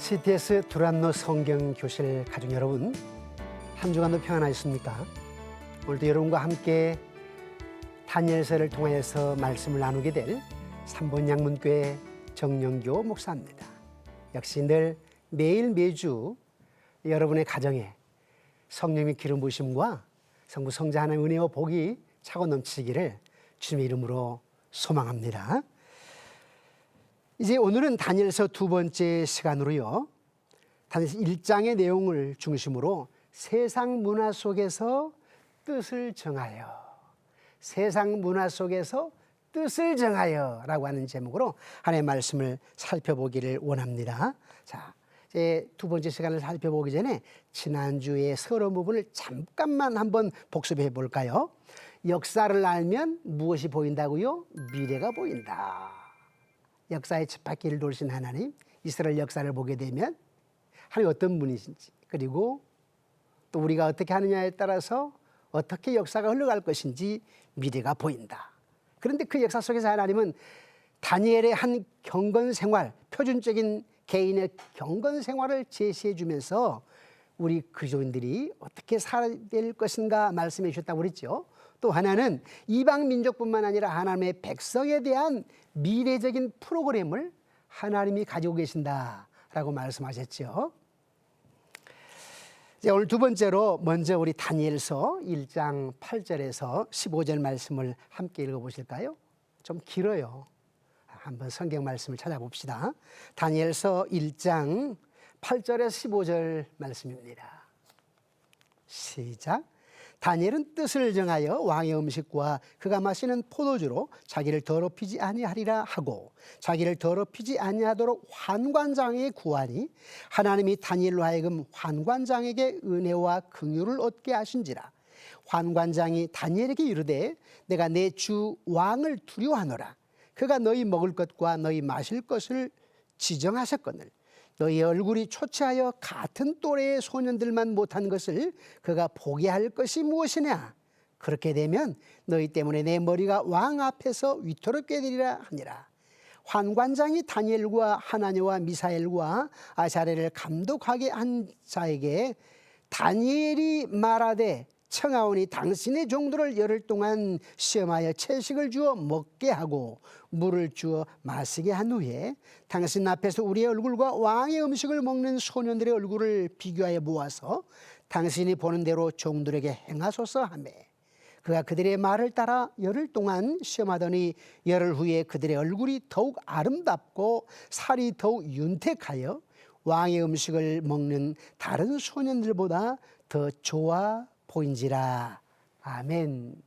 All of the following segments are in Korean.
CTS 두란노 성경 교실 가족 여러분, 한 주간도 평안하셨습니까? 오늘도 여러분과 함께 다니엘서를 통하여서 말씀을 나누게 될 삼본양문교회 정영교 목사입니다. 역시 늘 매일 매주 여러분의 가정에 성령의 기름 부으심과 성부 성자 하나님의 은혜와 복이 차고 넘치기를 주님의 이름으로 소망합니다. 이제 오늘은 다니엘서 두 번째 시간으로요, 다니엘서 1장의 내용을 중심으로 세상 문화 속에서 뜻을 정하여, 세상 문화 속에서 뜻을 정하여 라고 하는 제목으로 하나님의 말씀을 살펴보기를 원합니다. 자, 이제 두 번째 시간을 살펴보기 전에 지난주의 서론 부분을 잠깐만 한번 복습해 볼까요? 역사를 알면 무엇이 보인다고요? 미래가 보인다. 역사의 쳇바퀴를 돌신 하나님, 이스라엘 역사를 보게 되면 하나님 어떤 분이신지, 그리고 또 우리가 어떻게 하느냐에 따라서 어떻게 역사가 흘러갈 것인지 미래가 보인다. 그런데 그 역사 속에서 하나님은 다니엘의 한 경건 생활, 표준적인 개인의 경건 생활을 제시해 주면서 우리 그리스도인들이 어떻게 살아야 될 것인가 말씀해 주셨다고 그랬죠. 또 하나는 이방 민족뿐만 아니라 하나님의 백성에 대한 미래적인 프로그램을 하나님이 가지고 계신다라고 말씀하셨죠. 이제 오늘 두 번째로 먼저 우리 다니엘서 1장 8절에서 15절 말씀을 함께 읽어보실까요? 좀 길어요. 한번 성경 말씀을 찾아봅시다. 다니엘서 1장 8절에서 15절 말씀입니다. 시작. 다니엘은 뜻을 정하여 왕의 음식과 그가 마시는 포도주로 자기를 더럽히지 아니하리라 하고 자기를 더럽히지 아니하도록 환관장에게 구하니 하나님이 다니엘로 하여금 환관장에게 은혜와 긍휼을 얻게 하신지라. 환관장이 다니엘에게 이르되 내가 내 주 왕을 두려워하노라. 그가 너희 먹을 것과 너희 마실 것을 지정하셨거늘 너희 얼굴이 초췌하여 같은 또래의 소년들만 못한 것을 그가 보게 할 것이 무엇이냐? 그렇게 되면 너희 때문에 내 머리가 왕 앞에서 위태롭게 되리라 하니라. 환관장이 다니엘과 하나냐와 미사엘과 아사랴를 감독하게 한 자에게 다니엘이 말하되 청하오니 당신의 종들을 열흘 동안 시험하여 채식을 주어 먹게 하고 물을 주어 마시게 한 후에 당신 앞에서 우리의 얼굴과 왕의 음식을 먹는 소년들의 얼굴을 비교하여 모아서 당신이 보는 대로 종들에게 행하소서 하매 그가 그들의 말을 따라 열흘 동안 시험하더니 열흘 후에 그들의 얼굴이 더욱 아름답고 살이 더욱 윤택하여 왕의 음식을 먹는 다른 소년들보다 더 좋아 보인지라. 아멘.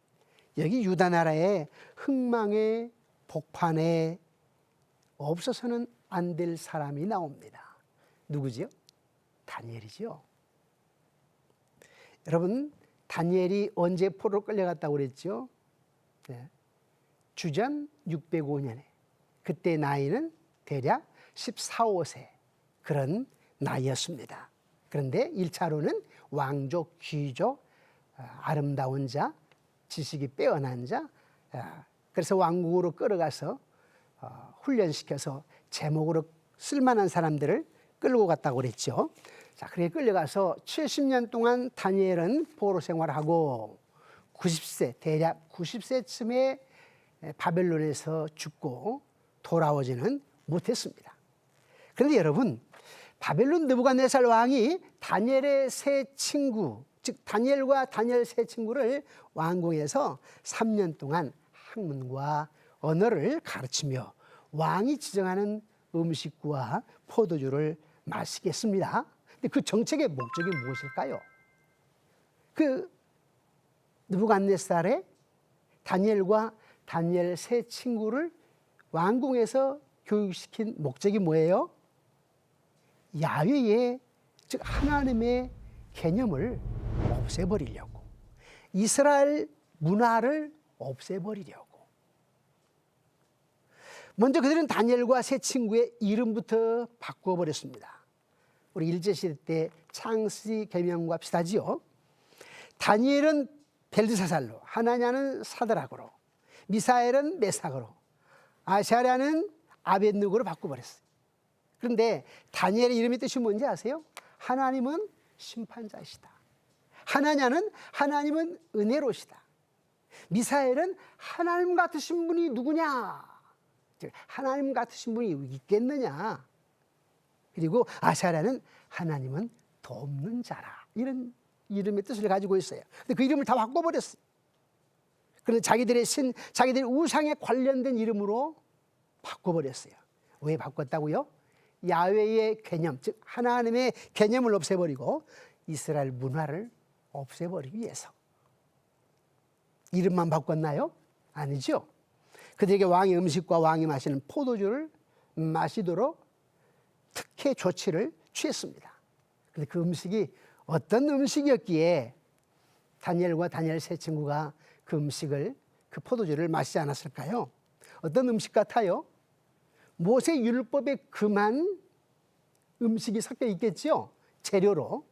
여기 유다 나라의 흥망의 복판에 없어서는 안 될 사람이 나옵니다. 누구지요? 다니엘이죠. 여러분, 다니엘이 언제 포로로 끌려갔다고 그랬죠? 네. 주전 605년에 그때 나이는 대략 14, 15세 그런 나이였습니다. 그런데 1차로는 왕족, 귀족, 아름다운 자, 지식이 빼어난 자, 그래서 왕국으로 끌어가서 훈련시켜서 제목으로 쓸만한 사람들을 끌고 갔다고 그랬죠. 자, 그렇게 끌려가서 70년 동안 다니엘은 포로 생활하고 90세, 대략 90세쯤에 바벨론에서 죽고 돌아오지는 못했습니다. 그런데 여러분, 바벨론 느부갓네살 왕이 다니엘의 세 친구, 즉 다니엘과 다니엘 세 친구를 왕궁에서 3년 동안 학문과 언어를 가르치며 왕이 지정하는 음식과 포도주를 마시겠습니다. 근데 그 정책의 목적이 무엇일까요? 그 느부갓네살의 다니엘과 다니엘 세 친구를 왕궁에서 교육시킨 목적이 뭐예요? 야훼의, 즉 하나님의 개념을 없애버리려고, 이스라엘 문화를 없애버리려고. 먼저 그들은 다니엘과 세 친구의 이름부터 바꾸어버렸습니다. 우리 일제시대 때 창씨 계명과 비슷하지요. 다니엘은 벨드사살로, 하나냐는 사드락으로, 미사엘은 메삭으로, 아샤랴는 아벳느고로 바꿔버렸어요. 그런데 다니엘의 이름의 뜻이 뭔지 아세요? 하나님은 심판자시다. 하나님은 은혜로시다. 미사엘은 하나님 같으신 분이 누구냐? 하나님 같으신 분이 있겠느냐? 그리고 아사랴는 하나님은 돕는 자라. 이런 이름의 뜻을 가지고 있어요. 근데 그 이름을 다 바꿔버렸어요. 그런데 자기들의 자기들의 우상에 관련된 이름으로 바꿔버렸어요. 왜 바꿨다고요? 야훼의 개념, 즉 하나님의 개념을 없애버리고 이스라엘 문화를 없애버리기 위해서. 이름만 바꿨나요? 아니죠. 그들에게 왕의 음식과 왕이 마시는 포도주를 마시도록 특혜 조치를 취했습니다. 근데 그 음식이 어떤 음식이었기에 다니엘과 다니엘 세 친구가 그 음식을, 그 포도주를 마시지 않았을까요? 어떤 음식 같아요? 모세 율법에 금한 음식이 섞여 있겠죠? 재료로.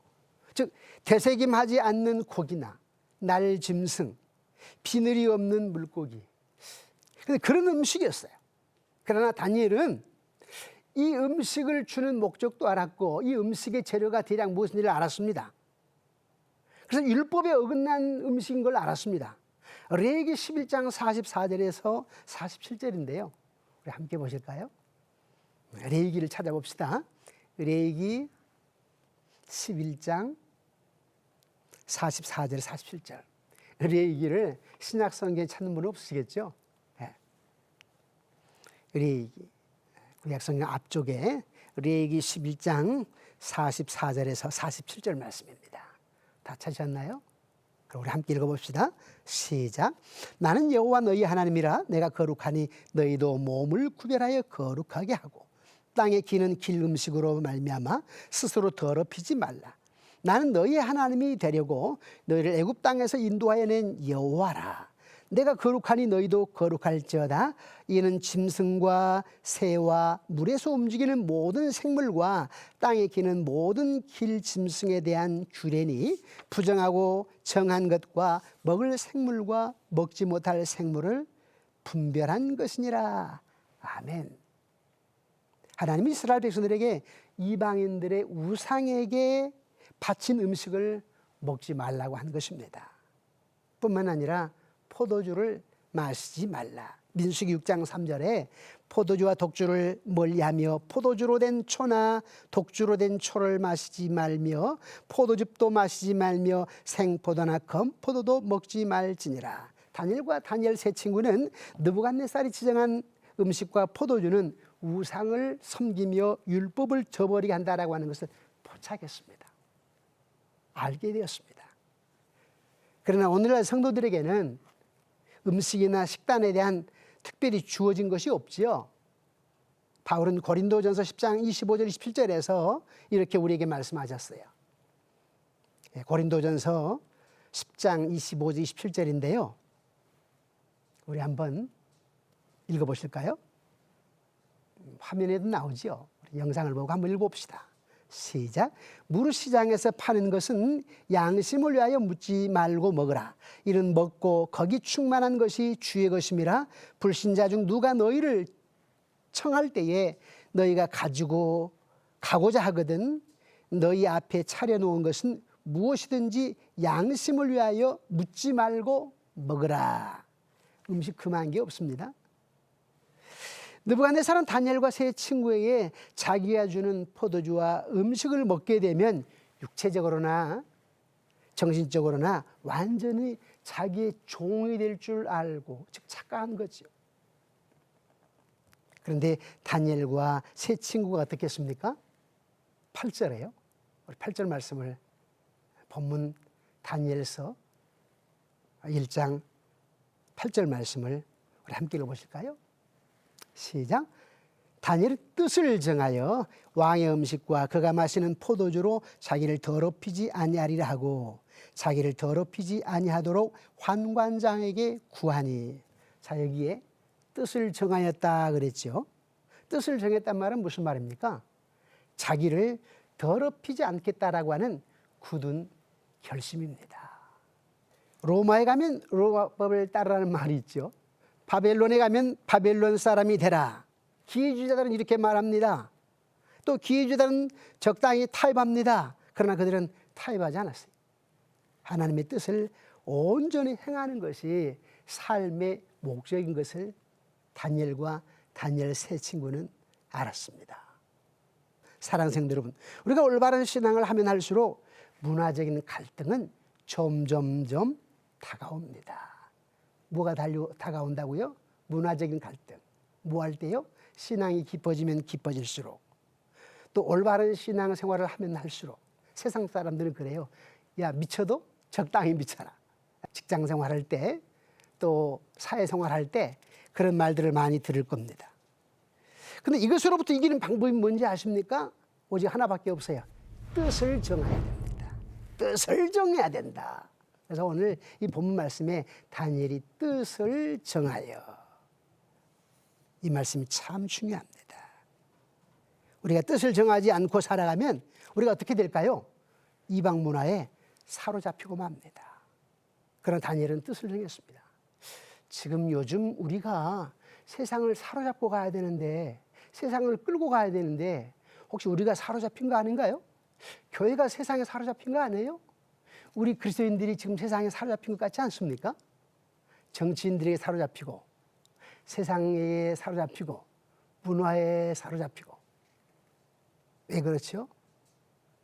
즉 되새김하지 않는 고기나 날짐승, 비늘이 없는 물고기. 그런 음식이었어요. 그러나 다니엘은 이 음식을 주는 목적도 알았고 이 음식의 재료가 대략 무슨 일을 알았습니다. 그래서 율법에 어긋난 음식인 걸 알았습니다. 레위기 11장 44절에서 47절인데요. 우리 함께 보실까요? 레위기를 찾아봅시다. 레위기 11장 44절 47절. 레위기를 신약 성경에 찾는 분은 없으시겠죠? 네. 레위기 구약 성경 앞쪽에 레위기 11장 44절에서 47절 말씀입니다. 다 찾으셨나요? 그럼 우리 함께 읽어봅시다. 시작. 나는 여호와 너희 하나님이라. 내가 거룩하니 너희도 몸을 구별하여 거룩하게 하고 땅에 기는 길 음식으로 말미암아 스스로 더럽히지 말라. 나는 너희의 하나님이 되려고 너희를 애굽 땅에서 인도하여 낸 여호와라. 내가 거룩하니 너희도 거룩할지어다. 이는 짐승과 새와 물에서 움직이는 모든 생물과 땅에 기는 모든 길 짐승에 대한 규례니 부정하고 정한 것과 먹을 생물과 먹지 못할 생물을 분별한 것이니라. 아멘. 하나님이 이스라엘 백성들에게 이방인들의 우상에게 바친 음식을 먹지 말라고 한 것입니다. 뿐만 아니라 포도주를 마시지 말라. 민수기 6장 3절에 포도주와 독주를 멀리하며 포도주로 된 초나 독주로 된 초를 마시지 말며 포도즙도 마시지 말며 생포도나 검포도도 먹지 말지니라. 다니엘과 다니엘 세 친구는 느부갓네살이 지정한 음식과 포도주는 우상을 섬기며 율법을 저버리게 한다라고 하는 것을 포착했습니다. 알게 되었습니다. 그러나 오늘날 성도들에게는 음식이나 식단에 대한 특별히 주어진 것이 없지요. 바울은 고린도전서 10장 25절 27절에서 이렇게 우리에게 말씀하셨어요. 고린도전서 10장 25절 27절인데요. 우리 한번 읽어보실까요? 화면에도 나오죠. 우리 영상을 보고 한번 읽어봅시다. 시작. 무릇시장에서 파는 것은 양심을 위하여 묻지 말고 먹으라. 이는 먹고 거기 충만한 것이 주의 것임이라. 불신자 중 누가 너희를 청할 때에 너희가 가지고 가고자 하거든 너희 앞에 차려놓은 것은 무엇이든지 양심을 위하여 묻지 말고 먹으라. 음식 금한 게 없습니다. 느부갓네살은 다니엘과 세 친구에게 자기가 주는 포도주와 음식을 먹게 되면 육체적으로나 정신적으로나 완전히 자기의 종이 될 줄 알고 즉 착각한 거죠. 그런데 다니엘과 세 친구가 어떻게 했습니까? 8절에요. 우리 8절 말씀을 본문 다니엘서 1장 8절 말씀을 우리 함께 읽어보실까요? 시작. 다니엘의 뜻을 정하여 왕의 음식과 그가 마시는 포도주로 자기를 더럽히지 아니하리라 하고 자기를 더럽히지 아니하도록 환관장에게 구하니. 자, 여기에 뜻을 정하였다 그랬죠. 뜻을 정했단 말은 무슨 말입니까? 자기를 더럽히지 않겠다라고 하는 굳은 결심입니다. 로마에 가면 로마법을 따르라는 말이 있죠. 바벨론에 가면 바벨론 사람이 되라. 기회주의자들은 이렇게 말합니다. 또 기회주의자는 적당히 타협합니다. 그러나 그들은 타협하지 않았어요. 하나님의 뜻을 온전히 행하는 것이 삶의 목적인 것을 다니엘과 다니엘 세 친구는 알았습니다. 사랑하는 성도 여러분, 우리가 올바른 신앙을 하면 할수록 문화적인 갈등은 점점점 다가옵니다. 뭐가 다가온다고요? 문화적인 갈등. 뭐 할 때요? 신앙이 깊어지면 깊어질수록, 또 올바른 신앙 생활을 하면 할수록. 세상 사람들은 그래요. 야, 미쳐도 적당히 미쳐라. 직장 생활할 때, 또 사회생활 할 때 그런 말들을 많이 들을 겁니다. 근데 이것으로부터 이기는 방법이 뭔지 아십니까? 오직 하나밖에 없어요. 뜻을 정해야 됩니다. 뜻을 정해야 된다. 그래서 오늘 이 본문 말씀에 다니엘이 뜻을 정하여, 이 말씀이 참 중요합니다. 우리가 뜻을 정하지 않고 살아가면 우리가 어떻게 될까요? 이방 문화에 사로잡히고 맙니다. 그러나 다니엘은 뜻을 정했습니다. 지금 요즘 우리가 세상을 사로잡고 가야 되는데, 세상을 끌고 가야 되는데 혹시 우리가 사로잡힌 거 아닌가요? 교회가 세상에 사로잡힌 거 아니에요? 우리 그리스도인들이 지금 세상에 사로잡힌 것 같지 않습니까? 정치인들에게 사로잡히고, 세상에 사로잡히고, 문화에 사로잡히고. 왜 그렇죠?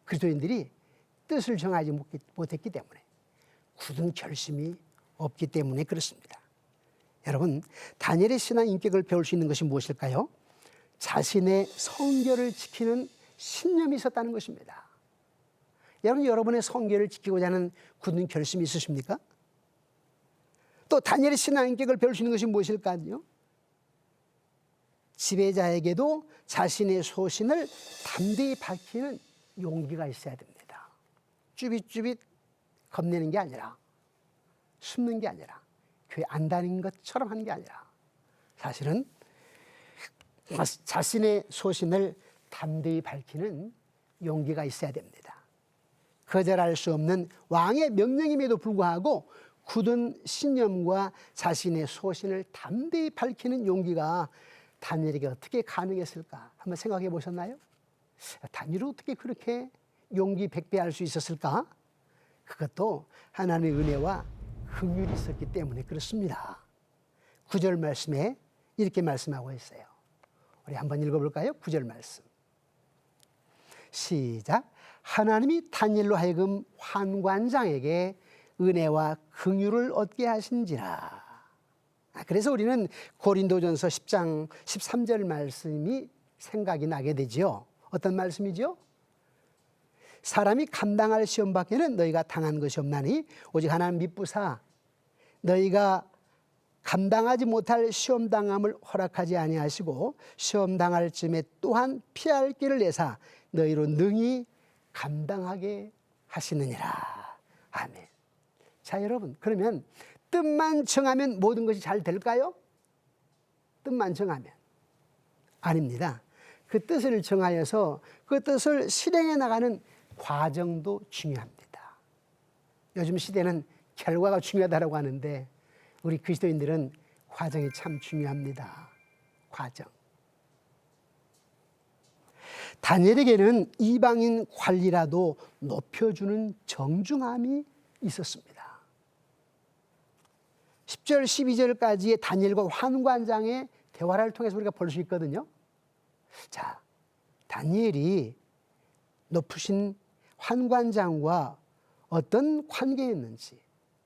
그리스도인들이 뜻을 정하지 못했기 때문에, 굳은 결심이 없기 때문에 그렇습니다. 여러분, 다니엘의 신앙 인격을 배울 수 있는 것이 무엇일까요? 자신의 성결을 지키는 신념이 있었다는 것입니다. 여러분, 여러분의 성결을 지키고자 하는 굳은 결심이 있으십니까? 또 다니엘의 신앙 인격을 배울 수 있는 것이 무엇일까요? 지배자에게도 자신의 소신을 담대히 밝히는 용기가 있어야 됩니다. 쭈빗쭈빗 겁내는 게 아니라, 숨는 게 아니라, 교회 안 다닌 것처럼 하는 게 아니라, 사실은 자신의 소신을 담대히 밝히는 용기가 있어야 됩니다. 거절할 수 없는 왕의 명령임에도 불구하고 굳은 신념과 자신의 소신을 담대히 밝히는 용기가 다니엘에게 어떻게 가능했을까? 한번 생각해 보셨나요? 다니엘은 어떻게 그렇게 용기 백배할 수 있었을까? 그것도 하나님의 은혜와 긍휼이 있었기 때문에 그렇습니다. 9절 말씀에 이렇게 말씀하고 있어요. 우리 한번 읽어볼까요? 9절 말씀. 시작. 하나님이 다니엘로 하여금 환관장에게 은혜와 긍휼을 얻게 하신지라. 그래서 우리는 고린도전서 10장 13절 말씀이 생각이 나게 되지요. 어떤 말씀이죠? 사람이 감당할 시험 밖에는 너희가 당한 것이 없나니 오직 하나님 미쁘사 너희가 감당하지 못할 시험 당함을 허락하지 아니하시고 시험 당할 쯤에 또한 피할 길을 내사 너희로 능히 감당하게 하시느니라. 아멘. 자, 여러분, 그러면 뜻만 정하면 모든 것이 잘 될까요? 뜻만 정하면 아닙니다. 그 뜻을 정하여서 그 뜻을 실행해 나가는 과정도 중요합니다. 요즘 시대는 결과가 중요하다고 하는데 우리 그리스도인들은 과정이 참 중요합니다. 과정. 다니엘에게는 이방인 관리라도 높여주는 정중함이 있었습니다. 10절, 12절까지의 다니엘과 환관장의 대화를 통해서 우리가 볼 수 있거든요. 자, 다니엘이 높으신 환관장과 어떤 관계였는지,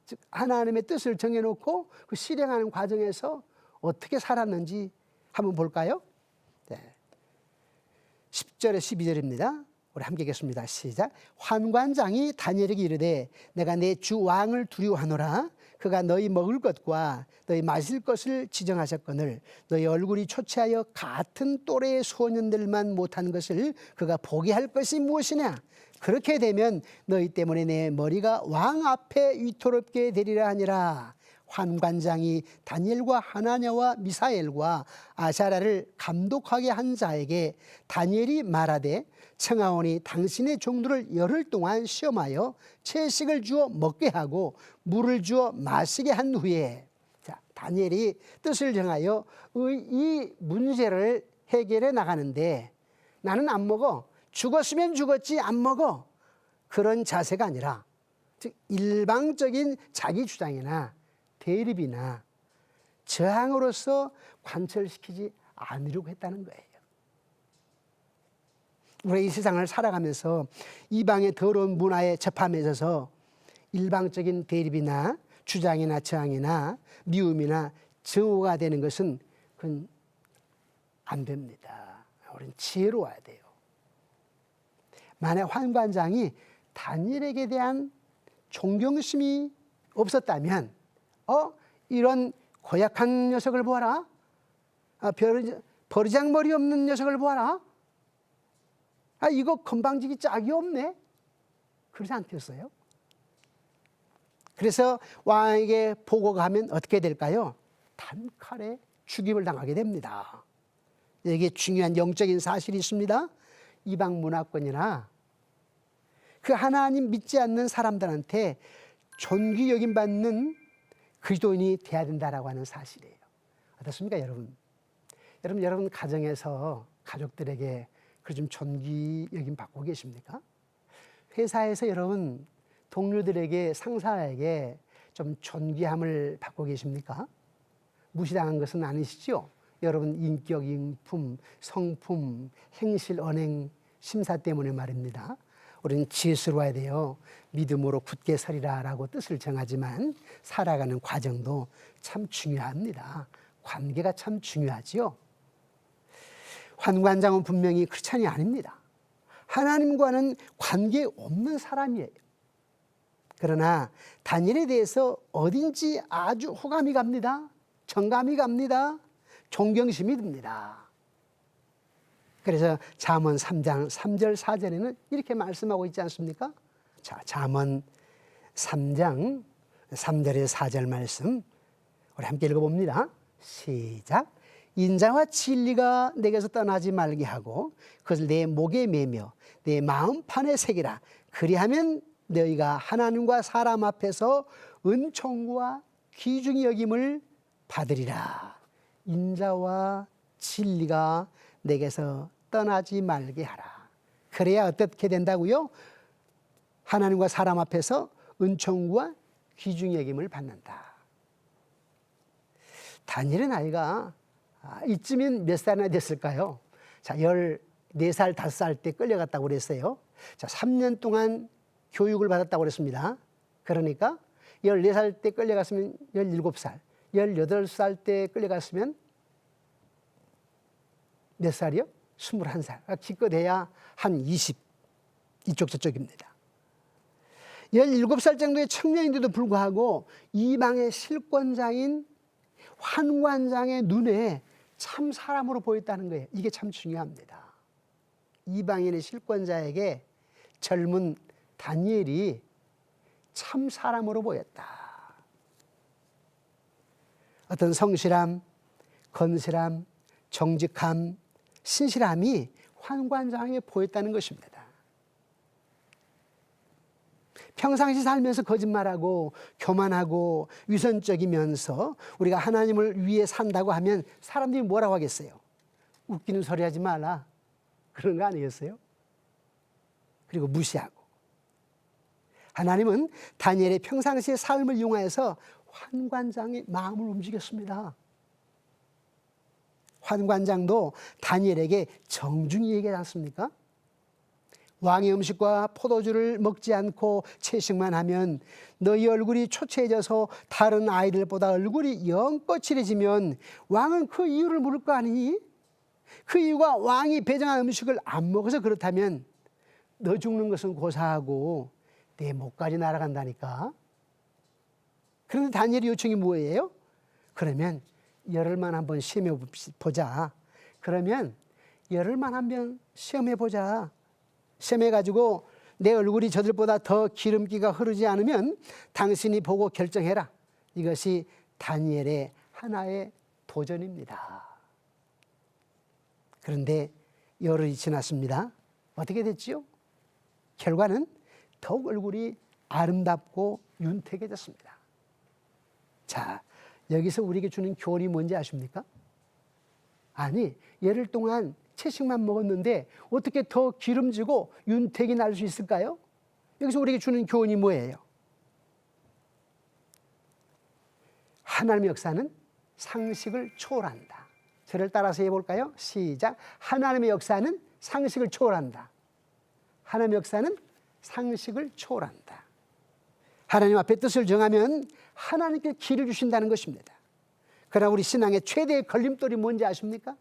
즉 하나님의 뜻을 정해놓고 그 실행하는 과정에서 어떻게 살았는지 한번 볼까요? 네. 10절에 12절입니다. 우리 함께 읽겠습니다. 시작. 환관장이 다니엘에게 이르되 내가 내 주 왕을 두려워하노라. 그가 너희 먹을 것과 너희 마실 것을 지정하셨거늘 너희 얼굴이 초췌하여 같은 또래의 소년들만 못한 것을 그가 보게 할 것이 무엇이냐. 그렇게 되면 너희 때문에 내 머리가 왕 앞에 위태롭게 되리라 하니라. 환관장이 다니엘과 하나냐와 미사엘과 아사랴를 감독하게 한 자에게 다니엘이 말하되 청하오니 당신의 종들을 열흘 동안 시험하여 채식을 주어 먹게 하고 물을 주어 마시게 한 후에, 자, 다니엘이 뜻을 정하여 이 문제를 해결해 나가는데 나는 안 먹어. 죽었으면 죽었지 안 먹어. 그런 자세가 아니라 즉 일방적인 자기 주장이나 대립이나 저항으로서 관철시키지 않으려고 했다는 거예요. 우리 이 세상을 살아가면서 이방의 더러운 문화에 접함에 있어서 일방적인 대립이나 주장이나 저항이나 미움이나 증오가 되는 것은 그건 안 됩니다. 우리는 지혜로워야 돼요. 만약 환관장이 다니엘에게 대한 존경심이 없었다면 이런 고약한 녀석을 보아라. 버리장머리 없는 녀석을 보아라. 이거 건방지기 짝이 없네. 그러지 않겠어요? 그래서 왕에게 보고가 하면 어떻게 될까요? 단칼에 죽임을 당하게 됩니다. 여기에 중요한 영적인 사실이 있습니다. 이방 문화권이나 그 하나님 믿지 않는 사람들한테 존귀 여김받는 그리스도인이 돼야 된다라고 하는 사실이에요. 어떻습니까, 여러분? 여러분 가정에서 가족들에게 좀 존귀 여김 받고 계십니까? 회사에서 여러분 동료들에게 상사에게 좀 존귀함을 받고 계십니까? 무시당한 것은 아니시죠? 여러분 인격, 인품, 성품, 행실, 언행, 심사 때문에 말입니다. 우리는 지혜스러워야 돼요. 믿음으로 굳게 서리라라고 뜻을 정하지만 살아가는 과정도 참 중요합니다. 관계가 참 중요하지요. 환관장은 분명히 크리스찬이 아닙니다. 하나님과는 관계 없는 사람이에요. 그러나 다니엘에 대해서 어딘지 아주 호감이 갑니다. 정감이 갑니다. 존경심이 듭니다. 그래서 잠언 3장 3절 4절에는 이렇게 말씀하고 있지 않습니까? 자, 잠언 3장 3절에 4절 말씀 우리 함께 읽어봅니다. 시작. 인자와 진리가 내게서 떠나지 말게 하고 그것을 내 목에 매며 내 마음판에 새기라. 그리하면 너희가 하나님과 사람 앞에서 은총과 귀중히 여김을 받으리라. 인자와 진리가 내게서 떠나지 말게 하라. 그래야 어떻게 된다고요? 하나님과 사람 앞에서 은총과 귀중히 여김을 받는다. 다니엘의 나이가 이쯤인 몇 살이나 됐을까요? 자, 14살, 5살 때 끌려갔다고 그랬어요. 자, 3년 동안 교육을 받았다고 그랬습니다. 그러니까 14살 때 끌려갔으면 17살, 18살 때 끌려갔으면 몇 살이요? 21살. 기껏해야 한 20, 이쪽 저쪽입니다. 17살 정도의 청년인데도 불구하고 이방의 실권자인 환관장의 눈에 참 사람으로 보였다는 거예요. 이게 참 중요합니다. 이방인의 실권자에게 젊은 다니엘이 참 사람으로 보였다. 어떤 성실함, 건실함, 정직함, 신실함이 환관장에 보였다는 것입니다. 평상시 살면서 거짓말하고 교만하고 위선적이면서 우리가 하나님을 위해 산다고 하면 사람들이 뭐라고 하겠어요? 웃기는 소리 하지 말라. 그런 거 아니겠어요? 그리고 무시하고. 하나님은 다니엘의 평상시의 삶을 이용해서 환관장의 마음을 움직였습니다. 환관장도 다니엘에게 정중히 얘기하지 않습니까? 왕의 음식과 포도주를 먹지 않고 채식만 하면 너희 얼굴이 초췌해져서 다른 아이들보다 얼굴이 영 거칠어지면 왕은 그 이유를 물을 거 아니니? 그 이유가 왕이 배정한 음식을 안 먹어서 그렇다면 너 죽는 것은 고사하고 내 목까지 날아간다니까. 그런데 다니엘의 요청이 뭐예요? 그러면 열흘만 한번 시험해 보자. 그러면 열흘만 한번 시험해 보자. 시험해가지고 내 얼굴이 저들보다 더 기름기가 흐르지 않으면 당신이 보고 결정해라. 이것이 다니엘의 하나의 도전입니다. 그런데 열흘이 지났습니다. 어떻게 됐지요? 결과는 더욱 얼굴이 아름답고 윤택해졌습니다. 자, 여기서 우리에게 주는 교훈이 뭔지 아십니까? 아니, 열흘 동안 채식만 먹었는데 어떻게 더 기름지고 윤택이 날 수 있을까요? 여기서 우리에게 주는 교훈이 뭐예요? 하나님의 역사는 상식을 초월한다. 저를 따라서 해볼까요? 시작. 하나님의 역사는 상식을 초월한다. 하나님의 역사는 상식을 초월한다. 하나님 앞에 뜻을 정하면 하나님께 길을 주신다는 것입니다. 그러나 우리 신앙의 최대의 걸림돌이 뭔지 아십니까?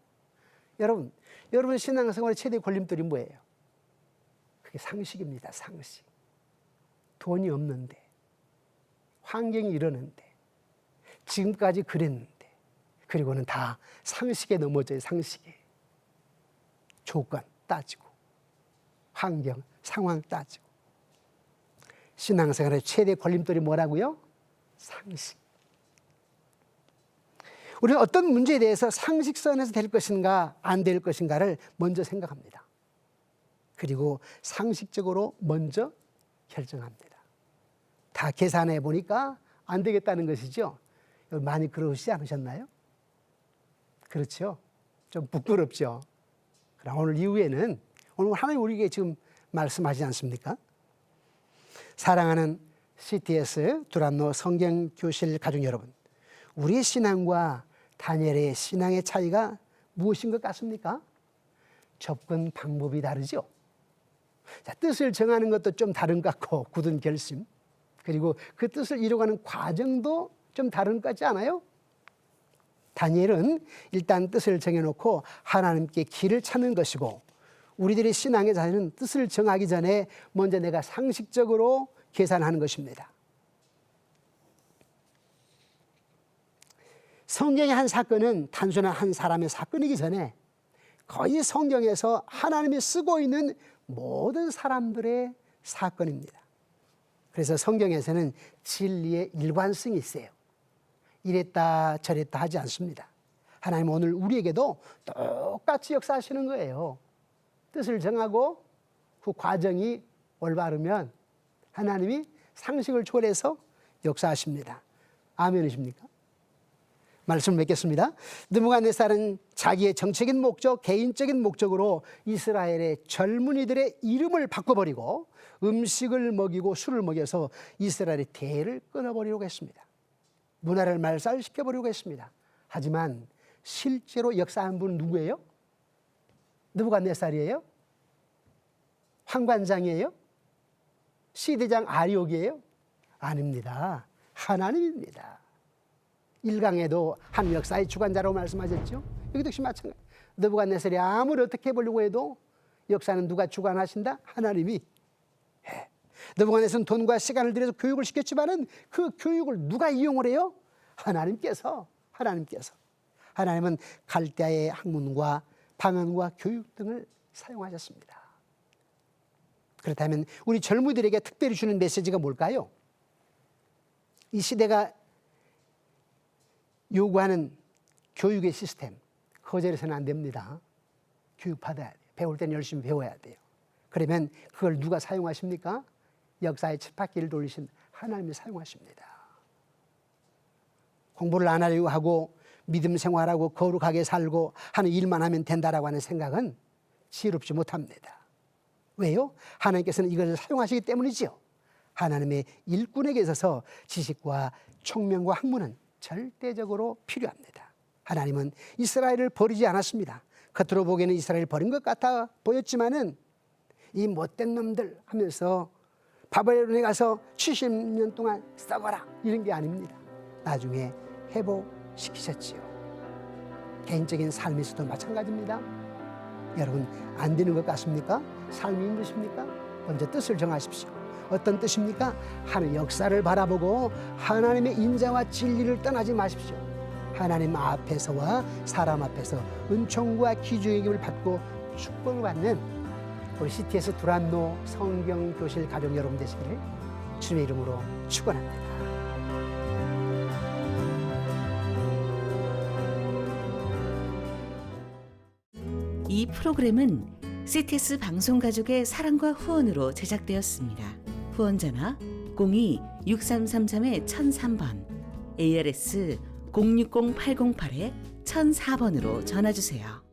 여러분 신앙생활의 최대의 걸림돌이 뭐예요? 그게 상식입니다. 상식. 돈이 없는데, 환경이 이러는데, 지금까지 그랬는데, 그리고는 다 상식에 넘어져요. 상식에. 조건 따지고, 환경, 상황 따지고. 신앙생활의 최대 걸림돌이 뭐라고요? 상식. 우리는 어떤 문제에 대해서 상식선에서 될 것인가 안 될 것인가를 먼저 생각합니다. 그리고 상식적으로 먼저 결정합니다. 다 계산해 보니까 안 되겠다는 것이죠. 많이 그러시지 않으셨나요? 그렇죠. 좀 부끄럽죠. 그럼 오늘 이후에는 오늘 하나님 우리에게 지금 말씀하지 않습니까? 사랑하는 CTS 두란노 성경교실 가족 여러분, 우리의 신앙과 다니엘의 신앙의 차이가 무엇인 것 같습니까? 접근 방법이 다르죠. 자, 뜻을 정하는 것도 좀 다른 것 같고, 굳은 결심, 그리고 그 뜻을 이루어가는 과정도 좀 다른 것 같지 않아요? 다니엘은 일단 뜻을 정해놓고 하나님께 길을 찾는 것이고, 우리들의 신앙의 자세는 뜻을 정하기 전에 먼저 내가 상식적으로 계산하는 것입니다. 성경의 한 사건은 단순한 한 사람의 사건이기 전에 거의 성경에서 하나님이 쓰고 있는 모든 사람들의 사건입니다. 그래서 성경에서는 진리의 일관성이 있어요. 이랬다 저랬다 하지 않습니다. 하나님은 오늘 우리에게도 똑같이 역사하시는 거예요. 뜻을 정하고 그 과정이 올바르면 하나님이 상식을 초월해서 역사하십니다. 아멘이십니까? 말씀을 맺겠습니다. 느부갓네살은 자기의 정책인 목적, 개인적인 목적으로 이스라엘의 젊은이들의 이름을 바꿔버리고 음식을 먹이고 술을 먹여서 이스라엘의 대를 끊어버리려고 했습니다. 문화를 말살시켜버리려고 했습니다. 하지만 실제로 역사한 분은 누구예요? 느부갓네살이에요? 황관장이에요? 시대장 아리옥이에요? 아닙니다. 하나님입니다. 1강에도 한 역사의 주관자라고 말씀하셨죠. 여기도 역시 마찬가지. 느부갓네살이 아무리 어떻게 해보려고 해도 역사는 누가 주관하신다? 하나님이. 느부갓네살은 돈과 시간을 들여서 교육을 시켰지만은 그 교육을 누가 이용을 해요? 하나님께서. 하나님은 갈대아의 학문과 방언과 교육 등을 사용하셨습니다. 그렇다면 우리 젊은이들에게 특별히 주는 메시지가 뭘까요? 이 시대가 요구하는 교육의 시스템, 거절해서는 안 됩니다. 교육받아야 돼요. 배울 때는 열심히 배워야 돼요. 그러면 그걸 누가 사용하십니까? 역사의 쳇바퀴를 돌리신 하나님이 사용하십니다. 공부를 안 하려고 하고 믿음 생활하고 거룩하게 살고 하는 일만 하면 된다라고 하는 생각은 지혜롭지 못합니다. 왜요? 하나님께서는 이것을 사용하시기 때문이지요. 하나님의 일꾼에게 있어서 지식과 총명과 학문은 절대적으로 필요합니다. 하나님은 이스라엘을 버리지 않았습니다. 겉으로 보기에는 이스라엘을 버린 것 같아 보였지만은 이 못된 놈들 하면서 바벨론에 가서 70년 동안 썩어라 이런 게 아닙니다. 나중에 회복시키셨지요. 개인적인 삶에서도 마찬가지입니다. 여러분 안 되는 것 같습니까? 삶이 힘드십니까? 먼저 뜻을 정하십시오. 어떤 뜻입니까? 하나님의 역사를 바라보고 하나님의 인자와 진리를 떠나지 마십시오. 하나님 앞에서와 사람 앞에서 은총과 기주의 힘을 받고 축복을 받는 우리 CTS 두란노 성경교실 가족 여러분 되시기를 주님의 이름으로 축원합니다. 이 프로그램은 CTS 방송가족의 사랑과 후원으로 제작되었습니다. 후원전화 02-6333-1003번, ARS 060-808-1004번으로 전화주세요.